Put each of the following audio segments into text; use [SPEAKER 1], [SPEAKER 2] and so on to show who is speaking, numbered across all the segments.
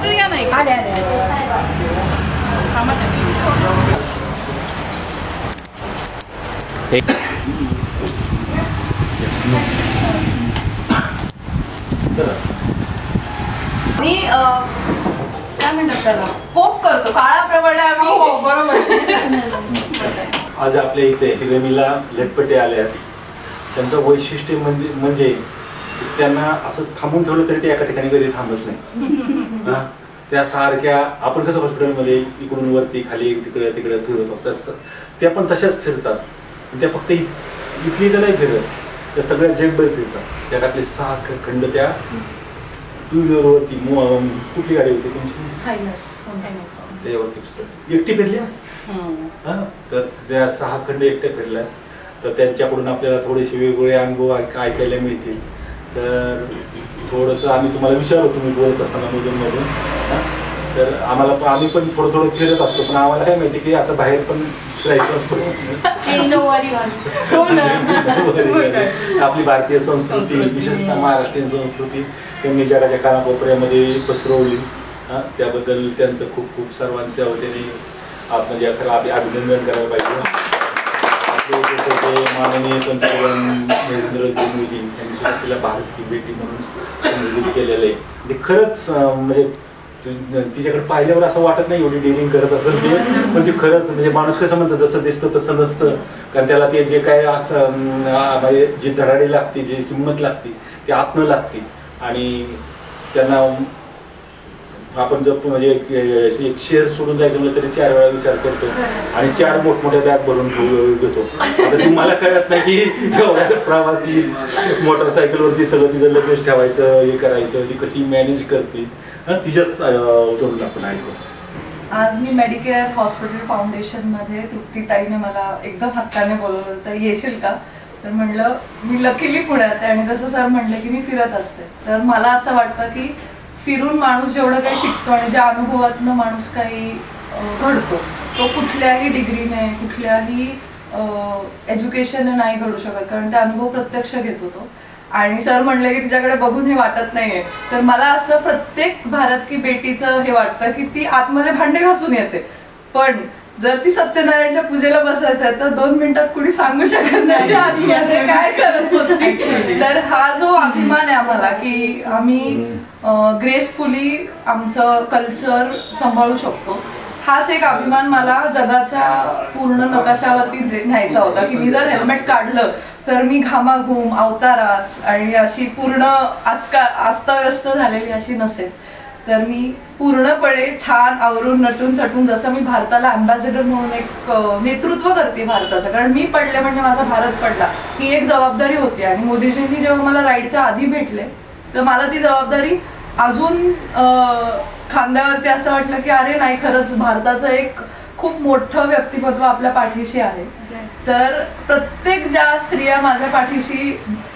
[SPEAKER 1] स्त्रिया नाही
[SPEAKER 2] आल्या
[SPEAKER 1] मी काय म्हणतात त्याला कोप करतो काळाप्रमाणे आम्ही. बरोबर.
[SPEAKER 3] आज आपल्या इथे हिरेमीला लटपटे आले आहेत. त्यांचं वैशिष्ट्य म्हणजे त्यांना असं थांबून ठेवलं तरी ते एका ठिकाणी कधी थांबत नाही. त्या सारख्या आपण कसं हॉस्पिटलमध्ये इकडून वरती खाली तिकडे तिकडे फिरत असतात त्या पण तशाच फिरतात. त्या फक्त इथली तर नाही फिरत, त्या सगळ्या जगभर फिरतात. त्याच्यातले 6 खंड त्या टू व्हीलरवरती कुठली गाडी होती तुमची त्याच्यावरती एकटी फिरल्या. तर त्या 6 खंड एकट्या फिरल्या. तर त्यांच्याकडून आपल्याला थोडेसे वेगवेगळे अनुभव ऐकायला मिळतील. तर थोडंसं आम्ही तुम्हाला विचारतो तुम्ही बोलत असताना मधून तर आम्ही पण थोडं फिरत असतो. पण आम्हाला काय माहिती की असं बाहेर पण फिरायचं असतं. आपली भारतीय संस्कृती विशेषतः महाराष्ट्रीयन संस्कृती त्यांनी जगाच्या कानाकोपऱ्यामध्ये पसरवली. त्याबद्दल त्यांचं खूप खूप सर्वांच्या वतीने म्हणजे खरं अभिनंदन करायला पाहिजे. आपले माननीय पंतप्रधान नरेंद्रजी मोदी यांनी सुद्धा तिला भारत की बेटी म्हणून संबोधित केलेलं आहे. म्हणजे खरंच म्हणजे तिच्याकडे पाहिल्यावर असं वाटत नाही एवढी डेअरिंग करत असेल ते, पण ती खरंच म्हणजे माणूस कसं म्हणतं जसं दिसतं तसं नसतं. कारण त्याला ते जे काय असं म्हणजे जी धडाडी लागते जी किंमत लागते ती आत्म लागते. आणि त्यांना आपण जर म्हणजे एक शेअर सोडून जायचं म्हटलं तरी 4 वेळा विचार करतो आणि 4 मोठमोठ्या बॅग भरून घेतो. आता ती मला कळत नाही की एवढ्या प्रवास मोटरसायकलवरती सगळं तिचं लगेच ठेवायचं हे करायचं ती कशी मॅनेज करते तिच्याच उतरून आपण ऐकू.
[SPEAKER 1] आज मी मेडिकेअर हॉस्पिटल फाउंडेशनमध्ये तृप्तीताईने मला एकदम हक्काने बोलवलं तर येशील का. तर म्हणलं मी लकीली पुण्यात आहे आणि जसं सर म्हणलं की मी फिरत असते. तर मला असं वाटतं की फिरून माणूस जेवढं काही शिकतो आणि ज्या अनुभवातनं माणूस काही घडतो तो कुठल्याही डिग्रीने कुठल्याही एज्युकेशनने नाही घडू शकत. कारण ते अनुभव प्रत्यक्ष घेतो तो. आणि सर म्हणले की तिच्याकडे बघून हे वाटत नाहीये. तर मला असं प्रत्येक भारत की बेटीचं हे वाटतं की ती आतमध्ये भांडे घासून येते. पण जर ती सत्यनारायणच्या पूजेला बसायचं तर 2 मिनिटात कुणी सांगू शकत नाही आतमध्ये काय करत होती. तर हा जो अभिमान आहे आम्हाला की आम्ही ग्रेसफुली आमचं कल्चर सांभाळू शकतो हाच एक अभिमान मला जगाच्या पूर्ण नकाशावरती न्यायचा होता. की मी जर हेल्मेट काढलं तर मी घामाघूम अवतारात आणि अशी पूर्ण अस्ताव्यस्त झालेली अशी नसेल. तर मी पूर्णपणे छान आवरून नटून थटून जसं मी भारताला अँबॅसेडर म्हणून एक नेतृत्व करते भारताचं. कारण मी पडले म्हणजे माझा भारत पडला ही एक जबाबदारी होती. आणि मोदीजींनी जेव्हा मला राईडच्या आधी भेटले तर मला ती जबाबदारी अजून खांद्यावरती असं वाटलं की अरे नाही खरंच भारताचं एक खूप मोठं व्यक्तिमत्व आपल्या पाठीशी आहे. तर प्रत्येक ज्या स्त्रिया माझ्या पाठीशी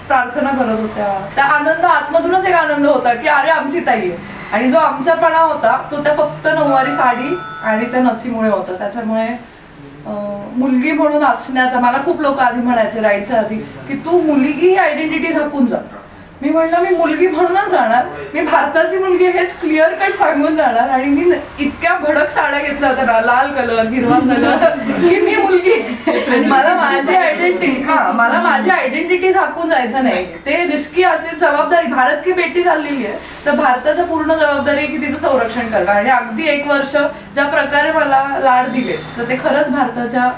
[SPEAKER 1] प्रार्थना करत होत्या त्या आनंद आतमधूनच एक आनंद होता की अरे आमची ताई आहे. आणि जो आमचापणा होता तो त्या फक्त नऊवारी साडी आणि त्या नथीमुळे होता. त्याच्यामुळे मुलगी म्हणून असण्याचा मला खूप लोक आधी म्हणायचे राईडच्या आधी की तू मुलगी ही आयडेंटिटी झाकून जा. मी म्हणलं मी मुलगी म्हणूनच जाणार, मी भारताची मुलगी हेच क्लिअर कट सांगून जाणार. आणि मी इतक्या भडक साड्या घेतल्या होत्या ना, लाल कलर हिरवा कलर की मी मुलगी. मला माझी आयडेंटिटी झाकून जायचं नाही. ते रिस्की असेल जबाबदारी भारत की बेटी चाललेली आहे तर भारताचं पूर्ण जबाबदारी आहे की तिचं संरक्षण करणं. आणि अगदी 1 वर्ष ज्या प्रकारे मला लाड दिले तर ते खरंच भारताच्या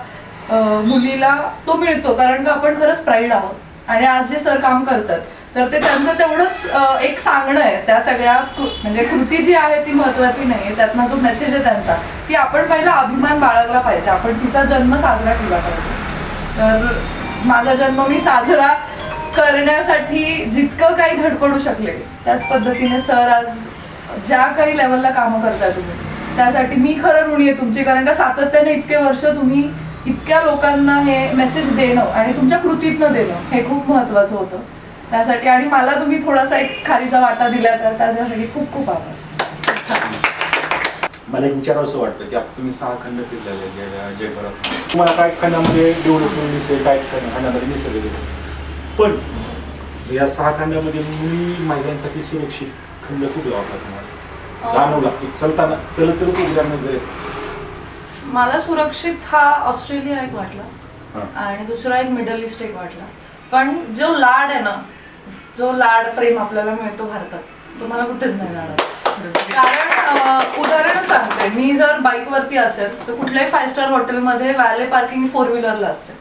[SPEAKER 1] मुलीला तो मिळतो. कारण का आपण खरंच प्राईड आहोत. आणि आज जे सर काम करतात तर ते त्यांचं तेवढंच एक सांगणं आहे. त्या सगळ्या म्हणजे कृती जी आहे ती महत्वाची नाही. त्यातनं जो मेसेज आहे त्यांचा की आपण पहिला अभिमान बाळगला पाहिजे, आपण तिचा जन्म साजरा केला पाहिजे. तर माझा जन्म मी साजरा करण्यासाठी जितकं काही धडपडू शकले त्याच पद्धतीने सर आज ज्या काही लेवलला कामं करताय तुम्ही त्यासाठी मी खरं ऋणी आहे तुमची. कारण का सातत्याने इतके वर्ष तुम्ही इतक्या लोकांना हे मेसेज देणं आणि तुमच्या कृतीतनं देणं हे खूप महत्वाचं होतं त्यासाठी. आणि मला तुम्ही थोडासा एक खारीचा वाटा दिला तर त्याच्यासाठी खूप खूप आभार.
[SPEAKER 3] मला एक विचारावंसं वाटतं की आता तुम्ही 6 खंड फिरलेले जगभरात, तुम्हाला काय खंडामध्ये डेव्हलपमेंट दिसेल, काय खंडामध्ये निसर्ग दिसेल, पण या 6 खंडामध्ये मुली महिलांसाठी सुरक्षित खंड कुठे वाटला तुम्हाला? जाणवला चलताना चलत चलत उद्या
[SPEAKER 1] मला सुरक्षित हा ऑस्ट्रेलिया एक वाटला आणि दुसरा एक मिडल ईस्ट एक वाटला. पण जो लाड आहे ना, जो लाड प्रेम आपल्याला मिळतो भारतात तो मला कुठेच नाही मिळणार. कारण उदाहरण सांगते, मी जर बाईक वरती असेल तर कुठल्याही 5 स्टार हॉटेलमध्ये वॅले पार्किंग 4 व्हीलरला असते,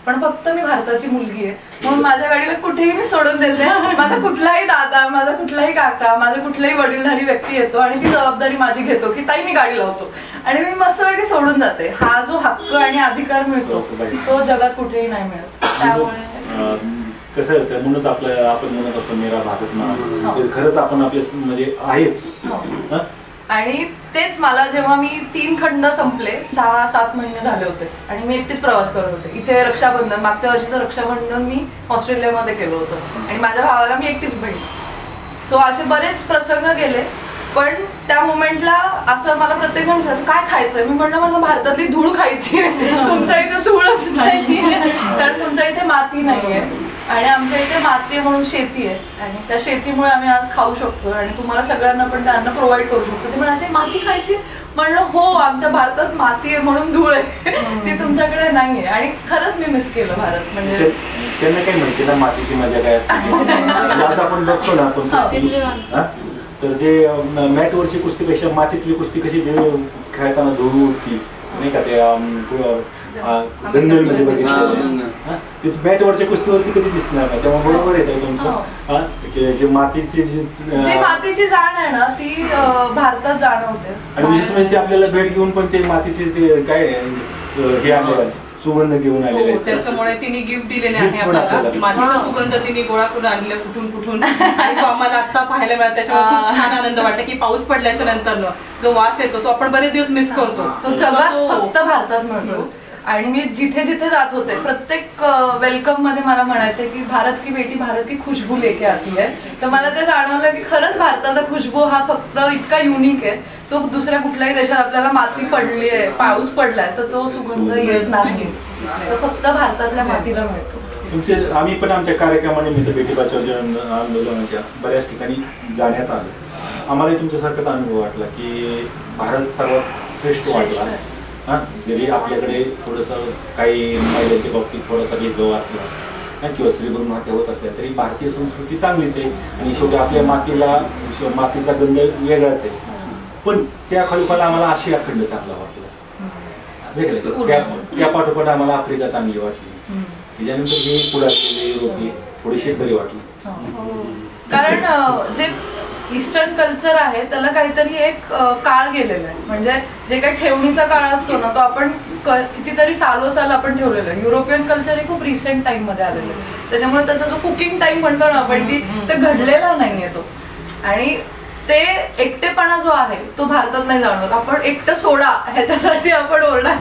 [SPEAKER 1] पण फक्त मी भारताची मुलगी आहे म्हणून माझ्या गाडीला कुठेही मी सोडून देते. माझा कुठलाही दादा, माझा कुठलाही काका, माझा कुठलाही वडीलधारी व्यक्ती येतो आणि ती जबाबदारी माझी घेतो की ताई मी गाडी लावतो आणि मी मस्तपैकी सोडून जाते. हा जो हक्क आणि अधिकार मिळतो तो जगात कुठेही नाही मिळत. त्यामुळे
[SPEAKER 3] कसं होतं म्हणूनच आपलं आपण म्हणत असतो मेरा भारत ना, खरंच आपण आपले म्हणजे आहेच.
[SPEAKER 1] आणि तेच मला जेव्हा मी 3 खंड संपले, 6-7 महिने झाले होते आणि मी एकटीच प्रवास करत होते. इथे रक्षाबंधन, मागच्या वर्षीचं रक्षाबंधन मी ऑस्ट्रेलियामध्ये केलं होतं आणि माझ्या भावाला मी एकटीच बहीण. सो असे बरेच प्रसंग गेले. पण त्या मोमेंटला असं मला प्रत्येक जण विचारायचं काय खायचंय, मी म्हणलं मला भारतातली धूळ खायची. तुमच्या इथे धूळच नाहीये कारण तुमच्या इथे माती नाहीये आणि आमच्या इथे माती म्हणून शेती आहे आणि त्या शेतीमुळे आम्ही आज खाऊ शकतो आणि तुम्हाला सगळ्यांना पण त्यांना प्रोव्हाइड करू शकतो. ते म्हणायचे माती खायची, म्हणलं हो आमच्या भारतात माती आहे म्हणून धूळ आहे, ती तुमच्याकडे नाहीये. आणि खरंच मी मिस केलं भारत. म्हणजे
[SPEAKER 3] त्यांना काय माहिती ना मातीची मजा काय असते. आज आपण बघतो ना आपण तर जे मॅटवरची कुस्तीपेक्षा मातीतली कुस्ती कशी खेळताना धूळ उठती नाही का, ते दंगलमध्ये बघितलं मॅटवरच्या कुस्तीवरती कधी दिसणार नाही. तेव्हा बरोबर येत तुमचं जे
[SPEAKER 1] मातीची जाण आहे ना ती भारतात जाणवते.
[SPEAKER 3] आणि विशेष म्हणजे ते आपल्याला भेट घेऊन पण ते मातीचे काय हे आणले सुगंध घेऊन आलेले.
[SPEAKER 2] त्याच्यामुळे तिने गिफ्ट दिलेले आहे आपल्याला, मातीचा सुगंध तिने गोळा करून आणले कुठून कुठून आणि तो आम्हाला आता पाहायला मिळाला. त्याच्यामुळे खूप छान आनंद वाटतं की पाऊस पडल्याच्या नंतर जो वास येतो तो आपण बरेच दिवस मिस करतो.
[SPEAKER 1] तो जगात फक्त भारतात मिळतो. आणि मी जिथे जिथे जात होते प्रत्येक वेलकम मध्ये मला म्हणायचे की भारत की बेटी भारत की खुशबू लेके आती है. तर मला ते जाणवलं की खरंच भारताचा खुशबू हा फक्त इतका युनिक आहे, तो दुसऱ्या कुठल्याही देशात आपल्याला माती पडली आहे, पाऊस पडलाय तर तो सुगंध येत नाही, तो फक्त भारतातल्या मातीला मिळतो.
[SPEAKER 3] तुमचे आम्ही पण आमच्या कार्यक्रमानिमित्त बेटी बचाव आंदोलनाच्या बऱ्याच ठिकाणी जाण्यात आलं. आम्हाला तुमच्यासारखाच अनुभव वाटला की भारत सर्वात श्रेष्ठ वाटला. जरी आपल्याकडे थोडंसं काही महिलांच्या बाबतीत थोडासा भेदभाव असला किंवा स्त्रीभ्रूण हत्या होत असल्या तरी भारतीय संस्कृती चांगलीच आहे आणि शेवटी आपल्या मातीचा गंध वेगळाच आहे. पण त्या खालोखाल आम्हाला आशिया खंड चांगला वाटला. त्या पाठोपाठ आम्हाला आफ्रिका चांगली वाटली. त्याच्यानंतर हे पुढे युरोपी थोडीशी बरी वाटली.
[SPEAKER 1] कारण जे ईस्टर्न कल्चर आहे त्याला काहीतरी एक काळ गेलेला आहे. म्हणजे जे काही ठेवणीचा काळ असतो ना तो आपण कितीतरी सालोसाल आपण ठेवलेला आहे. युरोपियन कल्चर हे खूप रिसेंट टाइम मध्ये आलेलं आहे. त्याच्यामुळे त्याचा जो कुकिंग टाइम म्हणतो ना आपण की ते घडलेला नाहीये तो. आणि ते एकटेपणा जो आहे तो भारतात नाही जाणवत. आपण एकटं सोडा ह्याच्यासाठी आपण ओरडा.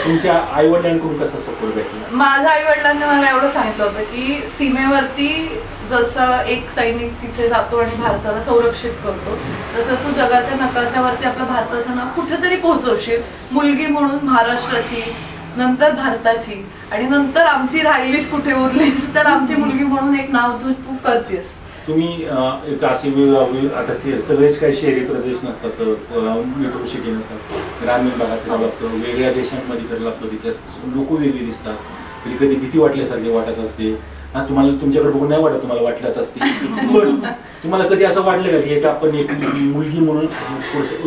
[SPEAKER 3] तुमच्या आई वडिलांकडून कसा सपोर्ट भेटला?
[SPEAKER 1] माझ्या आई वडिलांनी मला एवढं सांगितलं होतं की सीमेवरती जसं एक सैनिक तिथे जातो आणि भारताला संरक्षित करतो तसं तू जगाच्या नकाशावरती आपल्या भारताचं नाव कुठेतरी पोहोचवशील. मुलगी म्हणून महाराष्ट्राची, नंतर भारताची आणि नंतर आमची राहिलीस कुठे उरलीस तर आमची मुलगी म्हणून एक नाव तू करतेस.
[SPEAKER 3] तुम्ही एक अशी आता सगळेच काही शहरी प्रदेश नसतात, मेट्रो सिटी नसतात, ग्रामीण भागात लागतं, वेगळ्या देशांमध्ये करायला लागतं, तिथे लोक वेगळी दिसतात, कधी कधी भीती वाटल्यासारखी वाटत असते. तुम्हाला तुमच्याकडे बघून नाही वाटत, तुम्हाला वाटल्यात असते. पण तुम्हाला कधी असं वाटलं का की आपण एक मुलगी म्हणून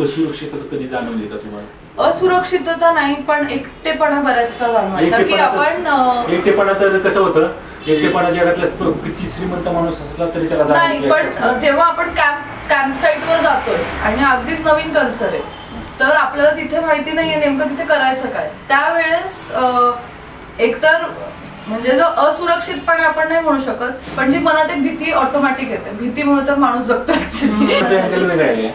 [SPEAKER 3] असुरक्षितता कधी जाणवली का तुम्हाला?
[SPEAKER 1] असुरक्षितता नाही पण एकटेपणा बऱ्याचदा जाणवायचा की आपण.
[SPEAKER 3] एकटेपणा तर कसं होतं, एकटेपणा जगातला किती श्रीमंत माणूस असला तरी त्याला
[SPEAKER 1] नाही. पण जेव्हा आपण कॅम्प साईट वर जातोय आणि अगदीच नवीन कल्चर आहे तर आपल्याला तिथे माहिती नाहीये नेमकं तिथे करायचं काय, त्यावेळेस एकतर म्हणजे जो असुरक्षितपणे आपण नाही म्हणू शकत पण जी मनात एक भीती ऑटोमॅटिक येते. भीती म्हणून तर माणूस जगतो ऍक्च्युअली.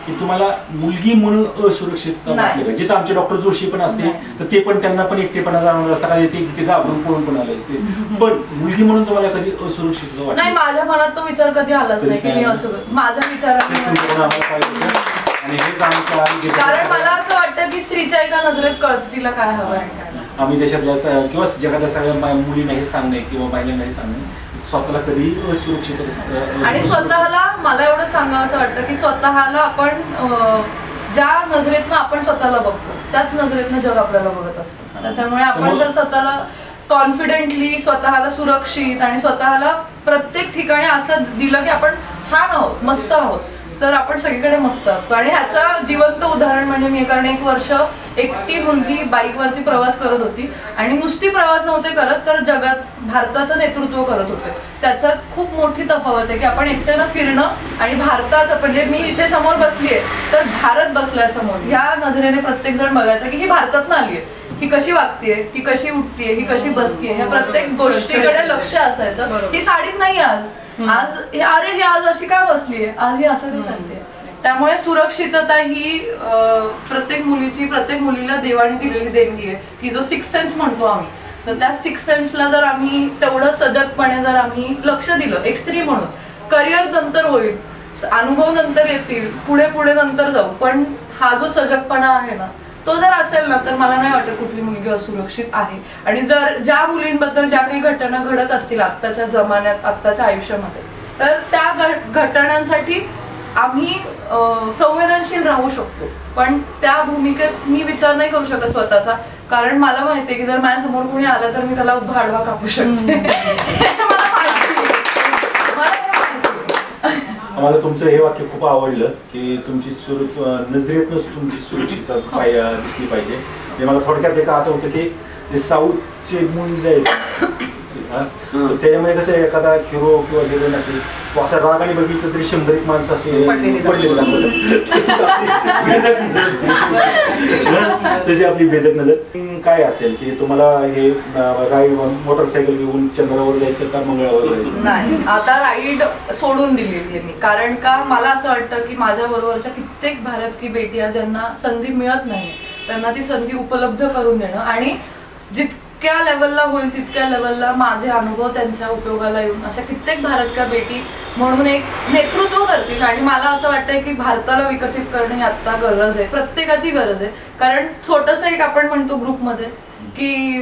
[SPEAKER 3] की तुम्हाला मुलगी म्हणून असुरक्षितता वाटली? जिथं आमचे डॉक्टर जोशी पण असते तर ते पण त्यांना पण एकटेपणा जाणवला असता कारण ते घाबरून पळून पण आले असते. पण मुलगी म्हणून तुम्हाला कधी असुरक्षितता वाटली?
[SPEAKER 1] नाही, माझ्या मनात तो विचार कधी आलाच नाही की मी असं माझ्या विचारात. कारण मला असं वाटतं की स्त्रीच्या एका नजरेत कळतं तिला काय हवं आहे.
[SPEAKER 3] आम्ही देशातल्या किंवा जगातल्या सगळ्या मुलींना हे सांगणे किंवा महिलांना हे सांगणे स्वतःला कधी असुरक्षित
[SPEAKER 1] आणि स्वतःला मला एवढं सांगावं असं वाटतं की स्वतःला आपण ज्या नजरेतनं आपण स्वतःला बघतो त्याच नजरेतनं जग आपल्याला बघत असतं. त्याच्यामुळे आपण जर स्वतःला कॉन्फिडेंटली, स्वतःला सुरक्षित आणि स्वतःला प्रत्येक ठिकाणी असं दिलं की आपण छान आहोत, मस्त आहोत, तर आपण सगळीकडे मस्त असतो. आणि ह्याचं जिवंत उदाहरण म्हणजे मी, कारण 1 वर्ष एकटी मुलगी बाईकवरती प्रवास करत होती आणि नुसती प्रवास नव्हते करत तर जगात भारताचं नेतृत्व करत होते. त्याच्यात खूप मोठी तफावत आहे की आपण एकट्यानं फिरणं आणि भारताचं, म्हणजे मी इथे समोर बसलीये तर भारत बसलाय समोर, ह्या नजरेने प्रत्येक जण बघायचं की ही भारतातनं आलीये, ही कशी वागतेय, ही कशी उठतीये, ही कशी बसतीये, ह्या प्रत्येक गोष्टीकडे लक्ष असायचं. ही साडीत नाही आज अरे ही आज अशी काय बसलीये, आज ही असं काय करते. त्यामुळे सुरक्षितता ही प्रत्येक मुलीची, प्रत्येक मुलीला देवाने दिलेली देणगी आहे की जो 6th सेन्स म्हणतो आम्ही, तर त्या 6th सेन्सला जर आम्ही तेवढं सजगपणे जर आम्ही लक्ष दिलं, एक स्त्री म्हणून, करिअर नंतर होईल, अनुभव नंतर येतील, पुढे पुढे नंतर जाऊ, पण हा जो सजगपणा आहे ना तो जर असेल ना तर मला नाही वाटत कुठली मुलगी असुरक्षित आहे. आणि जर ज्या मुलींबद्दल ज्या काही घटना घडत असतील आत्ताच्या जमान्यात, आत्ताच्या आयुष्यामध्ये, तर त्या घटनांसाठी आम्ही संवेदनशील राहू शकतो, पण त्या भूमिकेत मी विचार नाही करू शकत स्वतःचा, कारण मला माहितीये की जर माझ्या समोर कोणी आलं तर मी त्याला उभा आडवा कापू शकते.
[SPEAKER 3] मला तुमचं हे वाक्य खूप आवडलं की तुमची नजरेतनच तुमची सुरक्षितता दिसली पाहिजे. हे मला थोडक्यात एक आठवतं की जे साऊथचे मूव्हीज आहेत त्याच्यामध्ये कसं आहे, एखादा हिरो किंवा हिरोईन असेल तो असा रागाने बघितलं तरी 100 माणसं असे पडलेले दाखवतात. तशी आपली भेदक नजर काय असेल की तुम्हाला हे राईड मोटरसायकल घेऊन चंद्रावर जायचं का मंगळावर जायचं?
[SPEAKER 1] नाही, आता राईड सोडून दिलेली आहे मी, कारण का मला असं वाटतं की माझ्या बरोबरच्या कित्येक भारत की बेटिया ज्यांना संधी मिळत नाही त्यांना ती संधी उपलब्ध करून देणं, आणि जितक्या लेवलला होईल तितक्या लेवलला माझे अनुभव त्यांच्या उपयोगाला येऊन अशा कित्येक भारत का बेटी म्हणून एक नेतृत्व करतील. आणि मला असं वाटतंय की भारताला विकसित करणे ही आत्ता गरज आहे, प्रत्येकाची गरज आहे. कारण छोटस एक आपण म्हणतो ग्रुपमध्ये की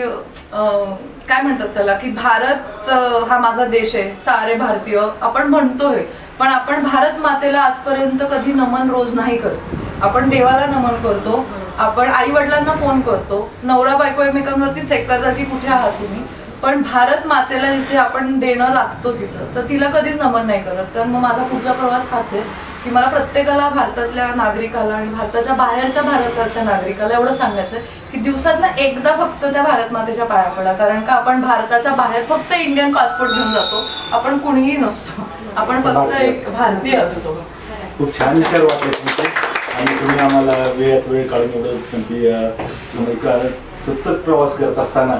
[SPEAKER 1] काय म्हणतात त्याला की भारत हा माझा देश आहे, सारे भारतीय आपण म्हणतोय, पण आपण भारत मातेला आजपर्यंत कधी नमन रोज नाही करत. आपण देवाला नमन करतो, आपण आई वडिलांना फोन करतो, नवरा बायको एकमेकांवरती चेक करतात की कुठे आहात तुम्ही, पण भारत मातेला जिथे आपण देणं लागतो तिचं, तर तिला कधीच नमन नाही करत. तर मग माझा पुढचा प्रवास हाच आहे की मला प्रत्येकाला, भारतातल्या नागरिकाला आणि भारताच्या बाहेरच्या भारताच्या नागरिकाला एवढं सांगायचं की दिवसातनं एकदा फक्त त्या भारत मातेच्या पाया पडा. कारण का आपण भारताच्या बाहेर फक्त इंडियन पासपोर्ट घेऊन जातो, आपण कुणीही नसतो, आपण फक्त एक भारतीय असतो.
[SPEAKER 3] खूप छान विचार वाटले तुमचे, आणि तुम्ही आम्हाला वेळात वेळ काढून एवढं सतत प्रवास करत असताना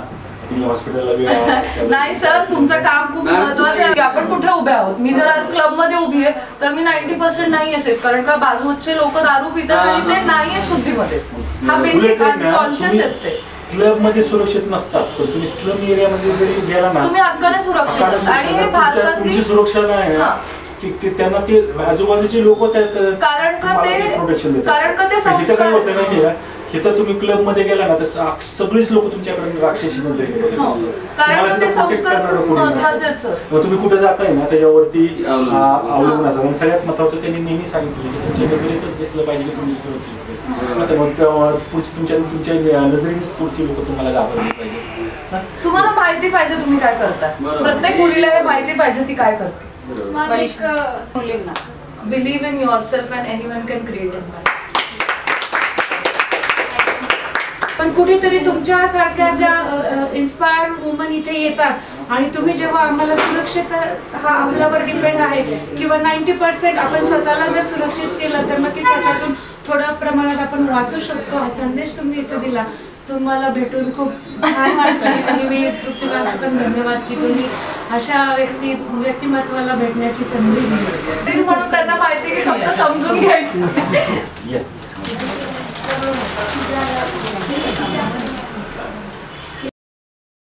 [SPEAKER 3] हॉस्पिटलला
[SPEAKER 1] नाही सर, तुमचं काम खूप महत्वाचं आहे. आपण कुठे उभे आहोत, मी जर आज क्लब मध्ये उभी आहे तर मी 90% नाही असेल, कारण का बाजूचे लोक दारू पितात आणि ते नाहीये शुद्धीमध्ये. हा बेसिक कॉन्शियस आहे. ते
[SPEAKER 3] क्लब मध्ये सुरक्षित नसतात, पण तुम्ही स्लम एरिया मध्ये जरी गेला ना
[SPEAKER 1] तुम्ही अफगाण सुरक्षित असता. आणि हे भारतात
[SPEAKER 3] तुमची सुरक्षा नाही की त्यांना ते आजूबाजूचे लोक
[SPEAKER 1] कारण का ते
[SPEAKER 3] संस्कार होतं माहिती का, तिथं तुम्ही क्लब मध्ये गेला ना तर सगळीच लोक तुमच्याकडे राक्षसी नजरेने तुम्ही कुठे जाताय ना त्याच्यावरती अवलंबून असतात. आणि सगळ्यात महत्वाचं त्यांनी नेहमी सांगितलं की तुमच्या नजरेतच दिसलं पाहिजे की तुम्ही सुरक्षित. मग तुमच्या नजरेनेच पुढची लोक तुम्हाला घाबरली पाहिजे.
[SPEAKER 1] तुम्हाला माहिती पाहिजे तुम्ही काय करता, प्रत्येक मुलीला हे माहिती पाहिजे ती काय करते. Believe in yourself and anyone can create a life.
[SPEAKER 4] पण कुठेतरी तुमच्यासारख्या ज्या इन्स्पायर्ड वुमन इथे येतात आणि तुम्ही जेव्हा आम्हाला सुरक्षित हा आपल्यावर डिपेंड आहे किंवा 90% आपण स्वतःला जर सुरक्षित केलं तर नक्कीच त्याच्यातून थोड्या प्रमाणात आपण वाचू शकतो. हा संदेश तुम्ही इथे दिला, तुम्हाला भेटून खूप छान वाटलं. आणि मी तृप्ती मॅमचे पण धन्यवाद की तुम्ही अशा व्यक्तिमत्वाला भेटण्याची संधी दिली.
[SPEAKER 1] म्हणून त्यांना माहिती की फक्त समजून घ्यायचं.